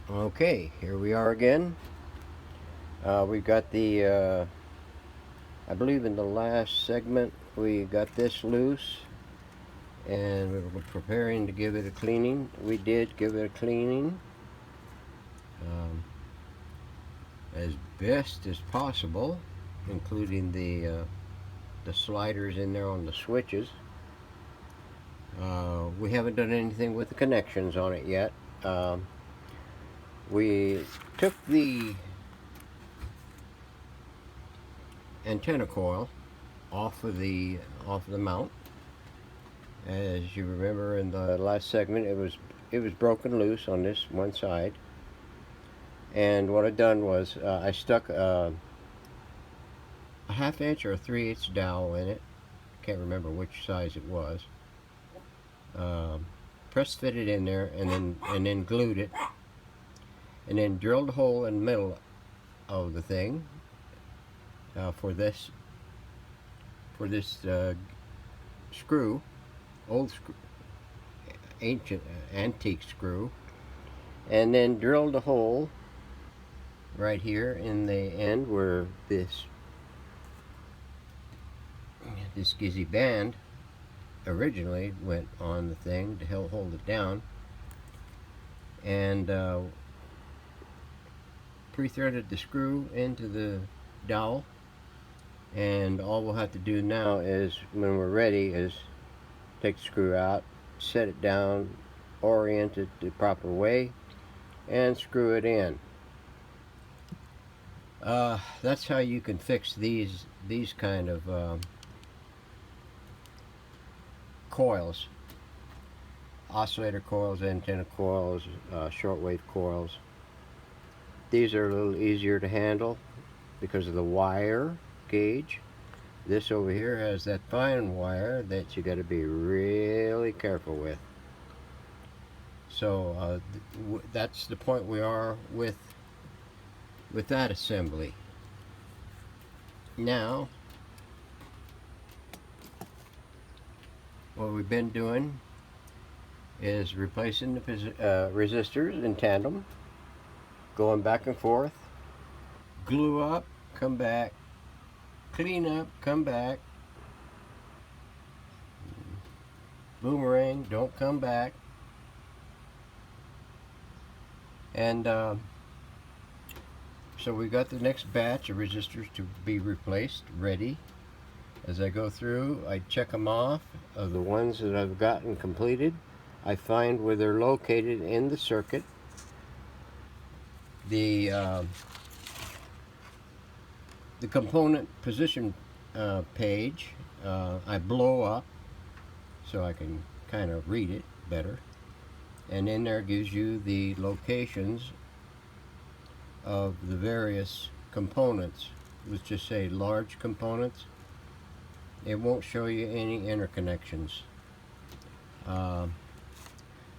Okay, here we are again. We got the, I believe in the last segment we got this loose and we were preparing to give it a cleaning. We did give it a cleaning um, as best as possible, including the sliders in there on the switches. We haven't done anything with the connections on it yet. We took the antenna coil off of the mount. As you remember in the last segment, it was broken loose on this one side. And what I done was I stuck a half inch or a 3/8 dowel in it. Can't remember which size it was. Press fit it in there and then glued it, and then drilled a hole in the middle of the thing for this screw, old screw, ancient antique screw, and then drilled a hole right here in the end where this gizzy band originally went on the thing to help hold it down, and pre-threaded the screw into the dowel. And all we'll have to do now is, when we're ready, is take the screw out, set it down, orient it the proper way, and screw it in. That's how you can fix these kind of coils, oscillator coils, antenna coils, shortwave coils. These are a little easier to handle because of the wire gauge. This over here has that fine wire that you got to be really careful with. So that's the point we are with that assembly. Now, what we've been doing is replacing the resistors in tandem, going back and forth, glue up, come back, clean up, come back, boomerang, don't come back. And so we got the next batch of resistors to be replaced ready. As I go through, I check them off. Of the ones that I've gotten completed, I find where they're located in the circuit. The component position page I blow up so I can kind of read it better, and in there gives you the locations of the various components. Let's just say large components. It won't show you any interconnections.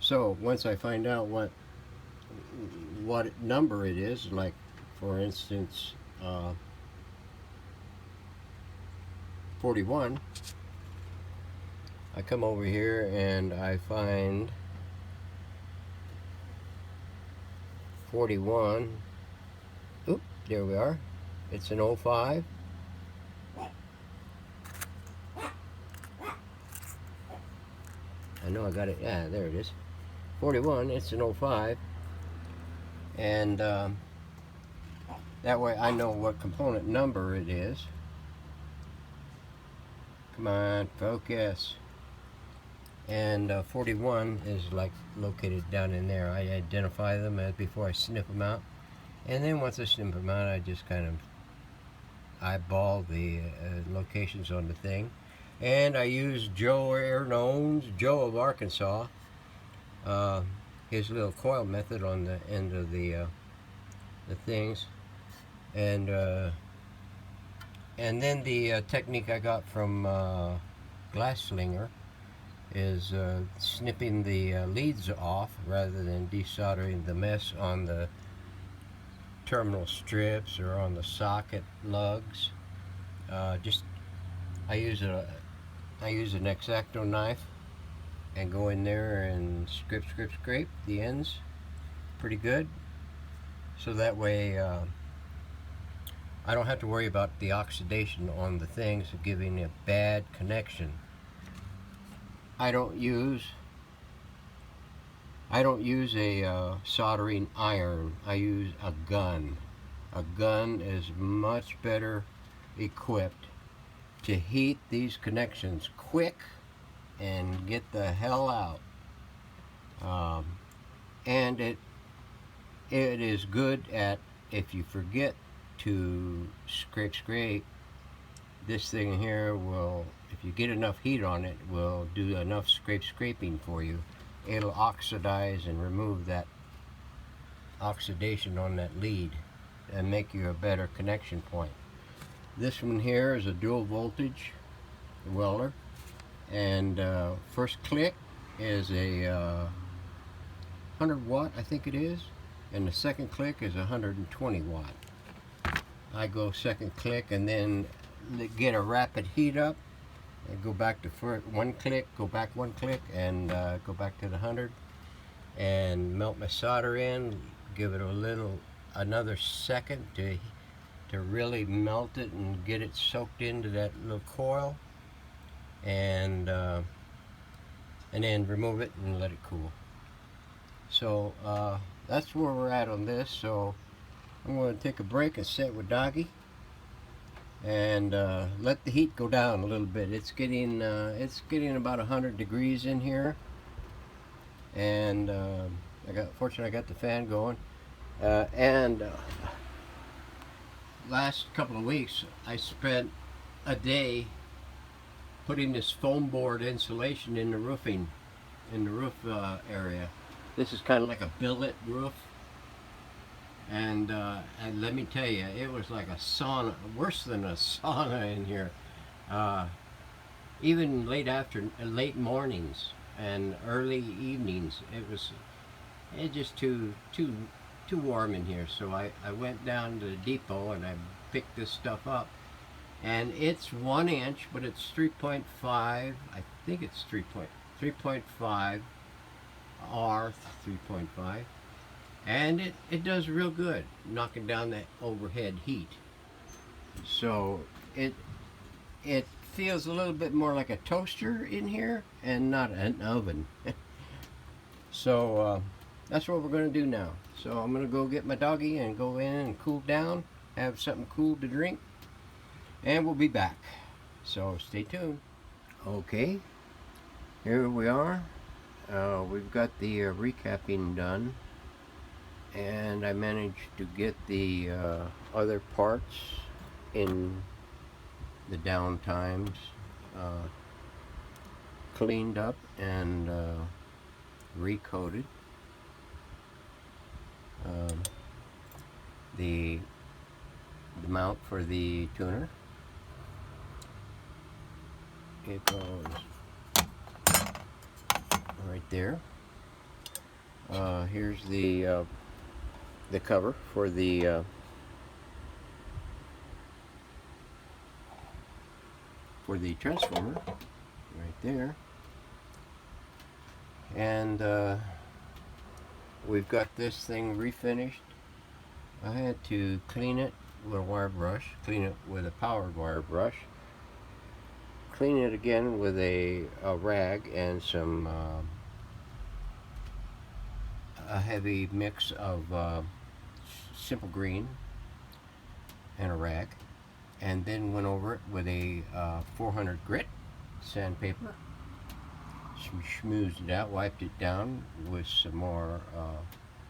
So once I find out what number it is, like for instance 41, I come over here and I find 41. Oop, there we are. It's an 05. I know I got it. Yeah, there it is. 41. It's an 05. And that way I know what component number it is. Come on, focus. And 41 is like located down in there. I identify them before I snip them out. And then once I snip them out, I just kind of eyeball the locations on the thing. And I use Joe of Arkansas, his little coil method on the end of the things, and then the technique I got from Glass Slinger is snipping the leads off rather than desoldering the mess on the terminal strips or on the socket lugs. I use an X-Acto knife and go in there and scrape the ends pretty good, so that way I don't have to worry about the oxidation on the things giving a bad connection. I don't use a soldering iron. I use a gun. A gun is much better equipped to heat these connections quick and get the hell out. And it is good at, if you forget to scrape, this thing here will, if you get enough heat on it, will do enough scraping for you. It'll oxidize and remove that oxidation on that lead and make you a better connection point. This one here is a dual voltage welder, and first click is a 100 watt, I think it is, and the second click is 120 watt. I go second click and then get a rapid heat up and go back to one click, go back one click, and go back to the 100 and melt my solder in. Give it another second to really melt it and get it soaked into that little coil, and then remove it and let it cool. So that's where we're at on this. So I'm going to take a break and sit with Doggy and let the heat go down a little bit. It's getting about 100 degrees in here, and fortunately I got the fan going. Last couple of weeks I spent a day putting this foam board insulation in the roof area. This is kind of like a billet roof, and let me tell you, it was like a sauna, worse than a sauna in here. Even late mornings and early evenings, it was just too warm in here. So I went down to the depot and I picked this stuff up, and it's 1 inch, but it's 3.5. I think it's 3.5 R 3.5, and it does real good, knocking down that overhead heat. So it feels a little bit more like a toaster in here and not an oven. So that's what we're going to do now. So I'm going to go get my Doggy and go in and cool down, have something cool to drink, and we'll be back. So stay tuned. Okay, here we are. We've got the recapping done, and I managed to get the other parts in the down times cleaned up and recoated. The mount for the tuner, it goes right there. Here's the cover for the transformer right there, and we've got this thing refinished. I had to clean it with a wire brush, clean it with a powered wire brush, clean it again with a rag and some a heavy mix of simple green and a rag, and then went over it with a 400 grit sandpaper, schmoozed it out, wiped it down with some more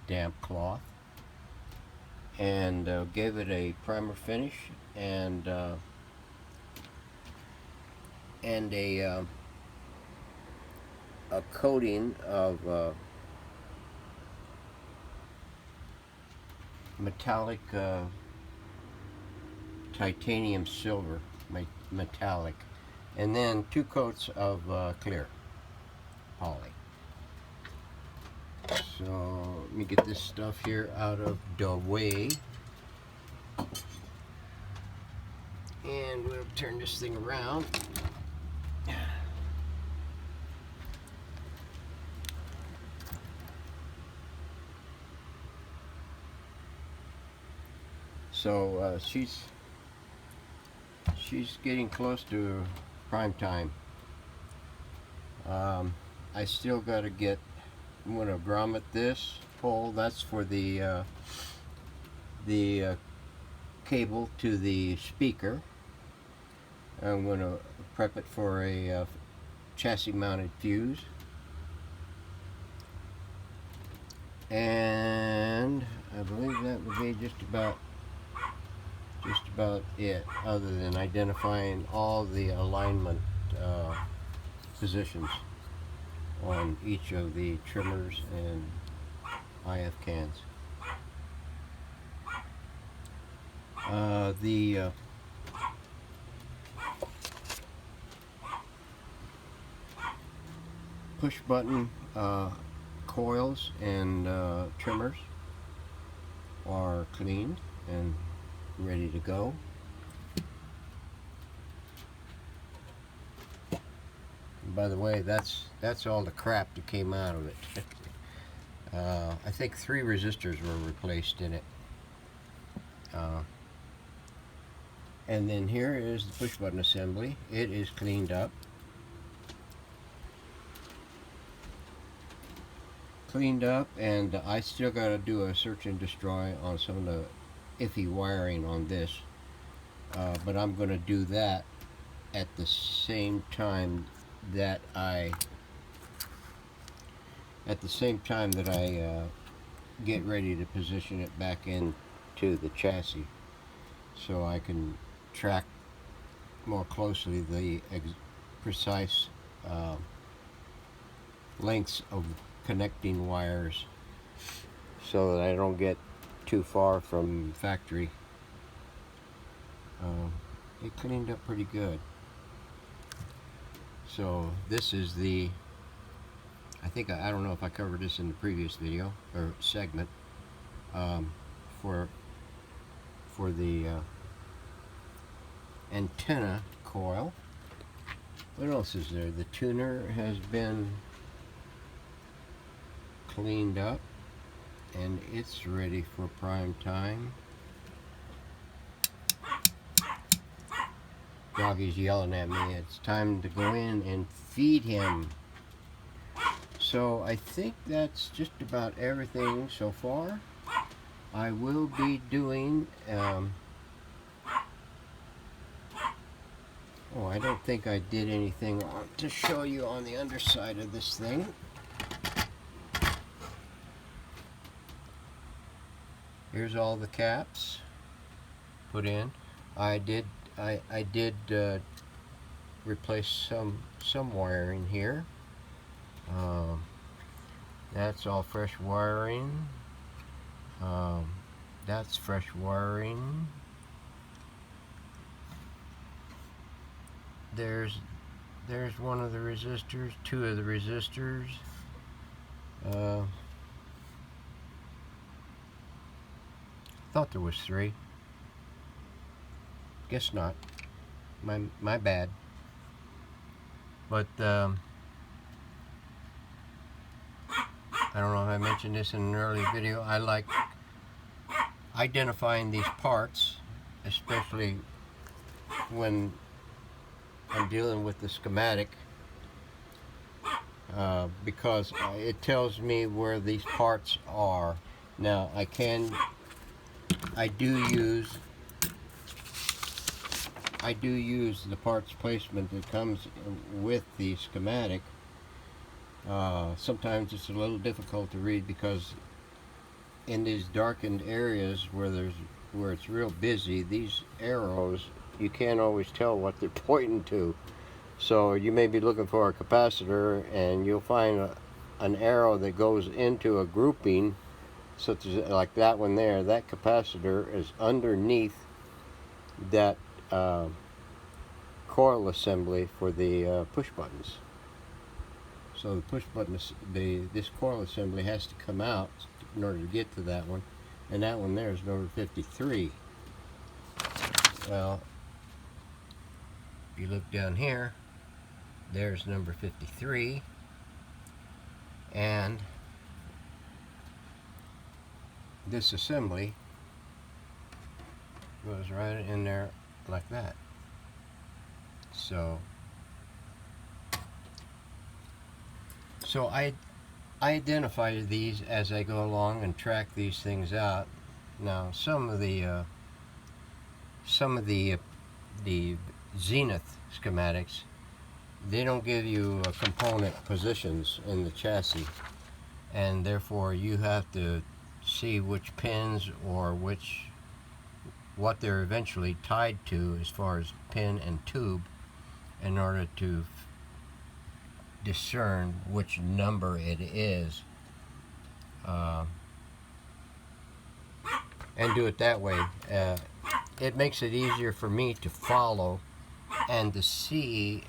damp cloth, and gave it a primer finish and a coating of metallic titanium silver, metallic, and then 2 coats of clear poly. So let me get this stuff here out of the way, and we'll turn this thing around. So she's getting close to prime time. I still got to get. I'm going to grommet this pole. That's for the cable to the speaker. I'm going to prep it for a chassis mounted fuse. And I believe that would be just about it, other than identifying all the alignment positions on each of the trimmers and IF cans. The push button coils and trimmers are cleaned and ready to go. And by the way, that's all the crap that came out of it. I think 3 resistors were replaced in it. And then here is the push button assembly. It is cleaned up. And I still got to do a search and destroy on some of the iffy wiring on this, but I'm going to do that at the same time that I get ready to position it back into the chassis, so I can track more closely the precise lengths of connecting wires, so that I don't get too far from factory. It cleaned up pretty good. So this is the, I don't know if I covered this in the previous video or segment, for the antenna coil. What else is there? The tuner has been cleaned up and it's ready for prime time. Doggy's yelling at me. It's time to go in and feed him. So I think that's just about everything so far. I will be doing oh, I don't think I did anything to show you on the underside of this thing. Here's all the caps put in. I did replace some wiring here. That's all fresh wiring. That's fresh wiring. There's one of the resistors, 2 of the resistors. Thought there was 3. Guess not. My bad. But I don't know if I mentioned this in an early video. I like identifying these parts, especially when I'm dealing with the schematic, because it tells me where these parts are. Now I do use the parts placement that comes with the schematic. Sometimes it's a little difficult to read because in these darkened areas where it's real busy, these arrows, you can't always tell what they're pointing to. So you may be looking for a capacitor and you'll find an arrow that goes into a grouping, such as like that one there. That capacitor is underneath that coil assembly for the push buttons. So the push button, this coil assembly has to come out in order to get to that one, and that one there is number 53. Well, if you look down here, there's number 53, and this assembly goes right in there like that. So I identify these as I go along and track these things out. Now some of the Zenith schematics, they don't give you component positions in the chassis, and therefore you have to see which pins or what they're eventually tied to as far as pin and tube in order to discern which number it is, and do it that way. It makes it easier for me to follow and to see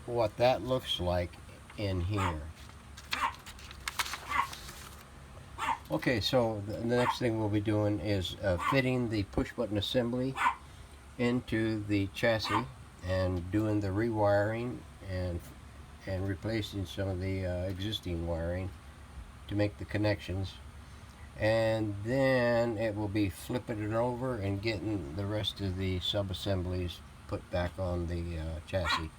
what that looks like in here. Okay, so the next thing we'll be doing is fitting the push button assembly into the chassis and doing the rewiring and replacing some of the existing wiring to make the connections, and then it will be flipping it over and getting the rest of the sub-assemblies put back on the chassis.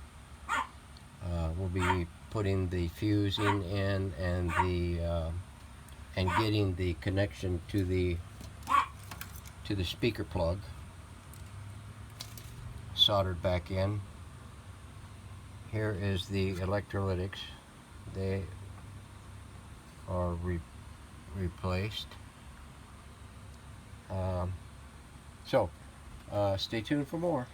We'll be putting the fusing in and getting the connection to the speaker plug soldered back in. Here is the electrolytics. They are replaced. Stay tuned for more.